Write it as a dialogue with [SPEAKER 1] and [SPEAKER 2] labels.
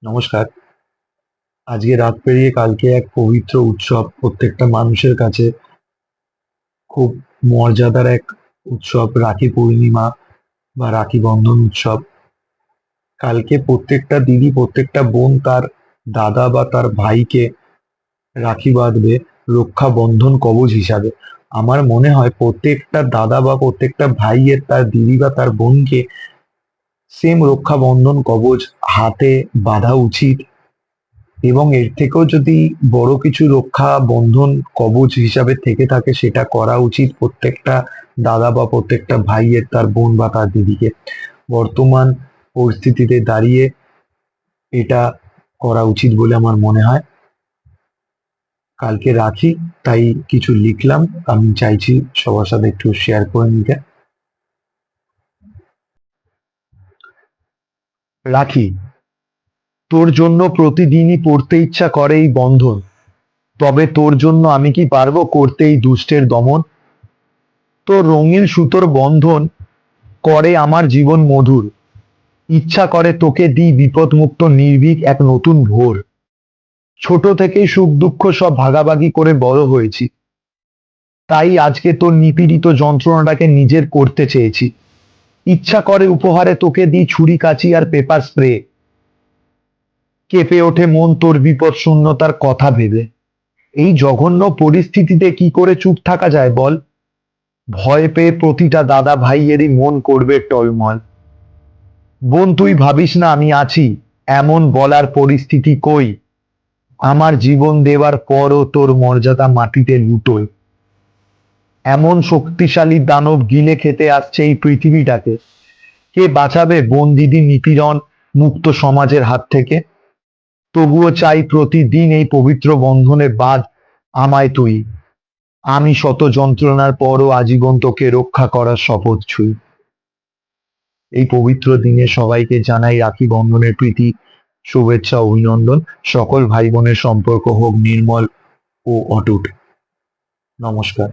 [SPEAKER 1] নমস্কার। আজকে রাত পেরিয়ে কালকে এক পবিত্র উৎসব প্রত্যেকটা মানুষের কাছে খুব মর্যাদার এক উৎসব, রাখি পূর্ণিমা বা রাখি বন্ধন উৎসব। কালকে প্রত্যেকটা দিদি, প্রত্যেকটা বোন তার দাদা বা তার ভাইকে রাখি বাঁধবে রক্ষা বন্ধন কবচ হিসাবে। আমার মনে হয় প্রত্যেকটা দাদা বা প্রত্যেকটা ভাইয়ের তার দিদি বা তার বোনকে সেম রক্ষা বন্ধন কবচ হাতে বাঁধা উচিত। এবং এর থেকেও যদি বড় কিছু রক্ষা বন্ধন কবচ হিসাবে থেকে থাকে, সেটা করা উচিত প্রত্যেকটা দাদা বা প্রত্যেকটা ভাইয়ের তার বোন বা তার দিদিকে। বর্তমান পরিস্থিতিতে দাঁড়িয়ে এটা করা উচিত বলে আমার মনে হয়। কালকে রাখি, তাই কিছু লিখলাম, আমি চাইছি সবার সাথে একটু শেয়ার করে নিতে। রাখি, তোর জন্য প্রতিদিনই পড়তে ইচ্ছা করে এই বন্ধন, তবে তোর জন্য আমি কি পারবো করতে এই দুষ্টের দমন? তোর রঙিন সুতোর বন্ধন করে আমার জীবন মধুর, ইচ্ছা করে তোকে দিই বিপদমুক্ত নির্ভীক এক নতুন ভোর। ছোট থেকেই সুখ দুঃখ সব ভাগাভাগি করে বড় হয়েছি, তাই আজকে তোর নিপীড়িত যন্ত্রণাটাকে নিজের করতে চেয়েছি। ইচ্ছা করে উপহারে তোকে দিই ছুরি কাঁচি আর পেপার স্প্রে। কেঁপে ওঠে মন তোর বিপদ শূন্যতার কথা ভেবে। এই জঘন্য পরিস্থিতিতে কি করে চুপ থাকা যায় বল? ভয় পেয়ে প্রতিটা দাদা ভাইয়েরই মন করবে টলমল। বোন, তুই ভাবিস না আমি আছি, এমন বলার পরিস্থিতি কই? আমার জীবন দেওয়ার পরও তোর মর্যাদা মাটিতে লুটোয়। এমন শক্তিশালী দানব গিলে খেতে আসছে এই পৃথিবীটাকে। কে বাঁচাবে বোন দিদি নিপীড়ন মুক্ত সমাজের হাত থেকে? তবুও চাই প্রতিদিন এই পবিত্র বন্ধনে বাঁধ আমায় তুই। আমি শত যন্ত্রণার পরও আজীবন তোকে রক্ষা করার শপথ ছুই। এই পবিত্র দিনে সবাইকে জানাই রাখি বন্ধনের প্রীতি, শুভেচ্ছা, অভিনন্দন। সকল ভাই বোনের সম্পর্ক হোক নির্মল ও অটুট। নমস্কার।